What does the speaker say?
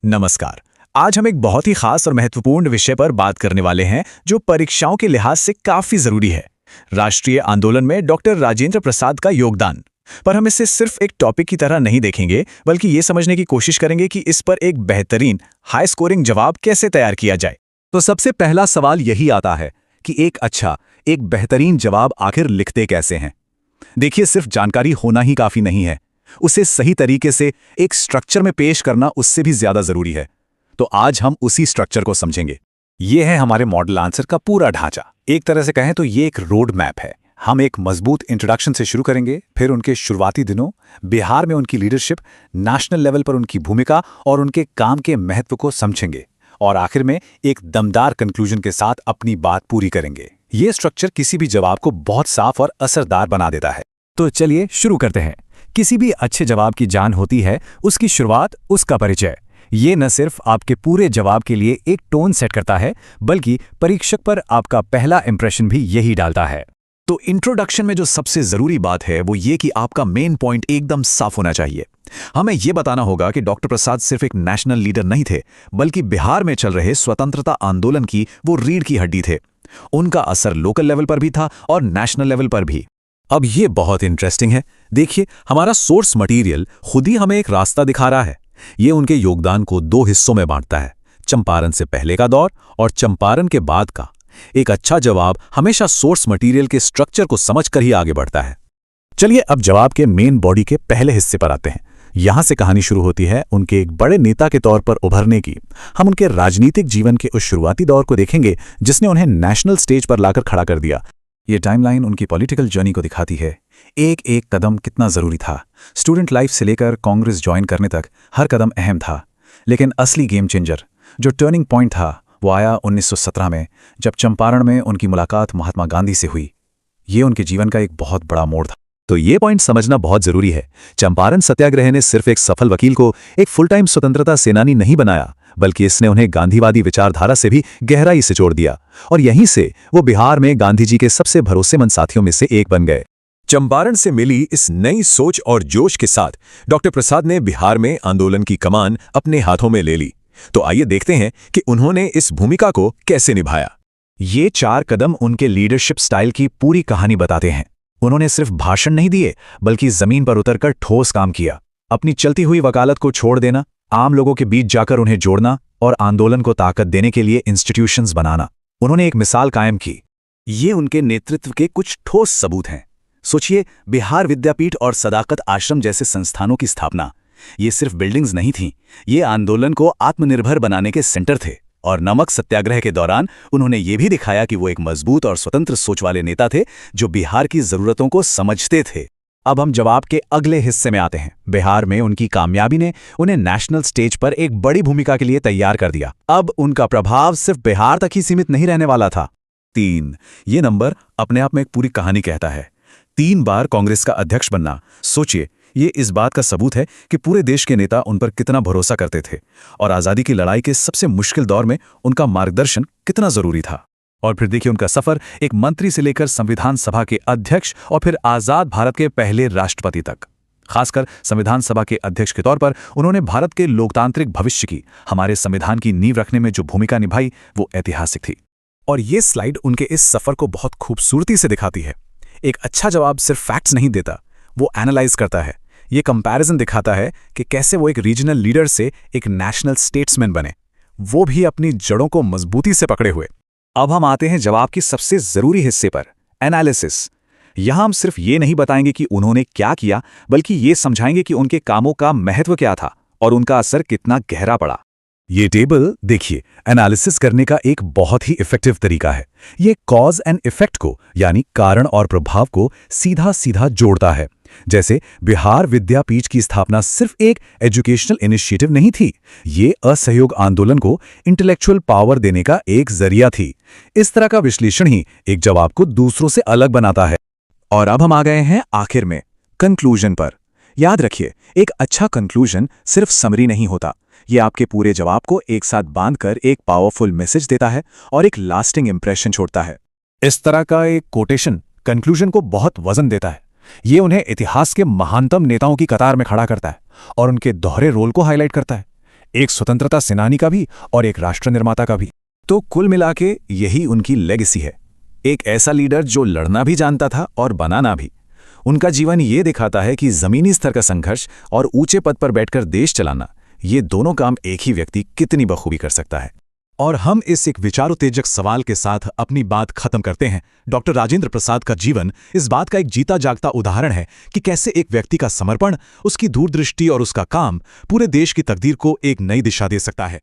नमस्कार। आज हम एक बहुत ही खास और महत्वपूर्ण विषय पर बात करने वाले हैं जो परीक्षाओं के लिहाज से काफी जरूरी है। राष्ट्रीय आंदोलन में डॉक्टर राजेंद्र प्रसाद का योगदान। पर हम इसे सिर्फ एक टॉपिक की तरह नहीं देखेंगे, बल्कि ये समझने की कोशिश करेंगे कि इस पर एक बेहतरीन हाई स्कोरिंग जवाब कैसे तैयार किया जाए। तो सबसे पहला सवाल यही आता है कि एक बेहतरीन जवाब आखिर लिखते कैसे हैं। देखिए, सिर्फ जानकारी होना ही काफी नहीं है, उसे सही तरीके से एक स्ट्रक्चर में पेश करना उससे भी ज्यादा जरूरी है। तो आज हम उसी स्ट्रक्चर को समझेंगे। यह है हमारे मॉडल आंसर का पूरा ढांचा। एक तरह से कहें तो ये एक रोड मैप है। हम एक मजबूत इंट्रोडक्शन से शुरू करेंगे, फिर उनके शुरुआती दिनों, बिहार में उनकी लीडरशिप, नेशनल लेवल पर उनकी भूमिका और उनके काम के महत्व को समझेंगे, और आखिर में एक दमदार कंक्लूजन के साथ अपनी बात पूरी करेंगे। ये स्ट्रक्चर किसी भी जवाब को बहुत साफ और असरदार बना देता है। तो चलिए शुरू करते हैं। किसी भी अच्छे जवाब की जान होती है उसकी शुरुआत, उसका परिचय। ये न सिर्फ आपके पूरे जवाब के लिए एक टोन सेट करता है, बल्कि परीक्षक पर आपका पहला इंप्रेशन भी यही डालता है। तो इंट्रोडक्शन में जो सबसे जरूरी बात है वो ये कि आपका मेन पॉइंट एकदम साफ होना चाहिए। हमें ये बताना होगा कि डॉक्टर प्रसाद सिर्फ एक नेशनल लीडर नहीं थे, बल्कि बिहार में चल रहे स्वतंत्रता आंदोलन की वो रीढ़ की हड्डी थे। उनका असर लोकल लेवल पर भी था और नेशनल लेवल पर भी। अब ये बहुत इंटरेस्टिंग है। देखिए, हमारा सोर्स मटेरियल खुद ही हमें एक रास्ता दिखा रहा है। ये उनके योगदान को दो हिस्सों में बांटता है, चंपारण से पहले का दौर और चंपारण के बाद का। एक अच्छा जवाब हमेशा सोर्स मटेरियल के स्ट्रक्चर को समझकर ही आगे बढ़ता है। चलिए अब जवाब के मेन बॉडी के पहले हिस्से पर आते हैं। यहां से कहानी शुरू होती है उनके एक बड़े नेता के तौर पर उभरने की। हम उनके राजनीतिक जीवन के उस शुरुआती दौर को देखेंगे जिसने उन्हें नेशनल स्टेज पर लाकर खड़ा कर दिया। ये टाइमलाइन उनकी पॉलिटिकल जर्नी को दिखाती है। एक एक कदम कितना जरूरी था। स्टूडेंट लाइफ से लेकर कांग्रेस ज्वाइन करने तक हर कदम अहम था। लेकिन असली गेम चेंजर, जो टर्निंग पॉइंट था, वो आया 1917 में, जब चंपारण में उनकी मुलाकात महात्मा गांधी से हुई। ये उनके जीवन का एक बहुत बड़ा मोड़ था। तो ये पॉइंट समझना बहुत जरूरी है। चंपारण सत्याग्रह ने सिर्फ एक सफल वकील को एक फुल टाइम स्वतंत्रता सेनानी नहीं बनाया, बल्कि इसने उन्हें गांधीवादी विचारधारा से भी गहराई से जोड़ दिया, और यहीं से वो बिहार में गांधी जी के सबसे भरोसेमंद साथियों में से एक बन गए। चंपारण से मिली इस नई सोच और जोश के साथ डॉक्टर प्रसाद ने बिहार में आंदोलन की कमान अपने हाथों में ले ली। तो आइए देखते हैं कि उन्होंने इस भूमिका को कैसे निभाया। ये 4 कदम उनके लीडरशिप स्टाइल की पूरी कहानी बताते हैं। उन्होंने सिर्फ भाषण नहीं दिए, बल्कि जमीन पर उतरकर ठोस काम किया। अपनी चलती हुई वकालत को छोड़ देना, आम लोगों के बीच जाकर उन्हें जोड़ना और आंदोलन को ताकत देने के लिए इंस्टीट्यूशंस बनाना। उन्होंने एक मिसाल कायम की। ये उनके नेतृत्व के कुछ ठोस सबूत हैं। सोचिए, बिहार विद्यापीठ और सदाकत आश्रम जैसे संस्थानों की स्थापना। ये सिर्फ बिल्डिंग्स नहीं थीं, ये आंदोलन को आत्मनिर्भर बनाने के सेंटर थे। और नमक सत्याग्रह के दौरान उन्होंने ये भी दिखाया कि वो एक मजबूत और स्वतंत्र सोच वाले नेता थे, जो बिहार की जरूरतों को समझते थे। अब हम जवाब के अगले हिस्से में आते हैं। बिहार में उनकी कामयाबी ने उन्हें नेशनल स्टेज पर एक बड़ी भूमिका के लिए तैयार कर दिया। अब उनका प्रभाव सिर्फ बिहार तक ही सीमित नहीं रहने वाला था। 3, ये नंबर अपने आप में एक पूरी कहानी कहता है। 3 बार कांग्रेस का अध्यक्ष बनना। सोचिए, ये इस बात का सबूत है कि पूरे देश के नेता उन पर कितना भरोसा करते थे, और आज़ादी की लड़ाई के सबसे मुश्किल दौर में उनका मार्गदर्शन कितना जरूरी था। और फिर देखिए उनका सफर, एक मंत्री से लेकर संविधान सभा के अध्यक्ष और फिर आजाद भारत के पहले राष्ट्रपति तक। खासकर संविधान सभा के अध्यक्ष के तौर पर उन्होंने भारत के लोकतांत्रिक भविष्य की, हमारे संविधान की नींव रखने में जो भूमिका निभाई, वो ऐतिहासिक थी। और ये स्लाइड उनके इस सफर को बहुत खूबसूरती से दिखाती है। एक अच्छा जवाब सिर्फ फैक्ट्स नहीं देता, वो एनालाइज करता है। ये कंपैरिजन दिखाता है कि कैसे वो एक रीजनल लीडर से एक नेशनल स्टेट्समैन बने, वो भी अपनी जड़ों को मजबूती से पकड़े हुए। अब हम आते हैं जवाब के सबसे जरूरी हिस्से पर, एनालिसिस। यहां हम सिर्फ ये नहीं बताएंगे कि उन्होंने क्या किया, बल्कि ये समझाएंगे कि उनके कामों का महत्व क्या था और उनका असर कितना गहरा पड़ा। ये टेबल देखिए, एनालिसिस करने का एक बहुत ही इफेक्टिव तरीका है। ये कॉज एंड इफेक्ट को, यानी कारण और प्रभाव को सीधा सीधा जोड़ता है। जैसे बिहार विद्यापीठ की स्थापना सिर्फ एक एजुकेशनल इनिशिएटिव नहीं थी, ये असहयोग आंदोलन को इंटेलेक्चुअल पावर देने का एक जरिया थी। इस तरह का विश्लेषण ही एक जवाब को दूसरों से अलग बनाता है। और अब हम आ गए हैं आखिर में, कंक्लूजन पर। याद रखिए, एक अच्छा कंक्लूजन सिर्फ समरी नहीं होता, ये आपके पूरे जवाब को एक साथ बांधकर एक पावरफुल मैसेज देता है और एक लास्टिंग इंप्रेशन छोड़ता है। इस तरह का एक कोटेशन कंक्लूजन को बहुत वजन देता है। ये उन्हें इतिहास के महानतम नेताओं की कतार में खड़ा करता है और उनके दोहरे रोल को हाईलाइट करता है। एक स्वतंत्रता सेनानी का भी और एक राष्ट्र निर्माता का भी। तो कुल मिला के यही उनकी लेगेसी है, एक ऐसा लीडर जो लड़ना भी जानता था और बनाना भी। उनका जीवन ये दिखाता है कि जमीनी स्तर का संघर्ष और ऊंचे पद पर बैठकर देश चलाना, ये दोनों काम एक ही व्यक्ति कितनी बखूबी कर सकता है। और हम इस एक विचारोत्तेजक सवाल के साथ अपनी बात खत्म करते हैं। डॉक्टर राजेंद्र प्रसाद का जीवन इस बात का एक जीता जागता उदाहरण है कि कैसे एक व्यक्ति का समर्पण, उसकी दूरदृष्टि और उसका काम पूरे देश की तकदीर को एक नई दिशा दे सकता है।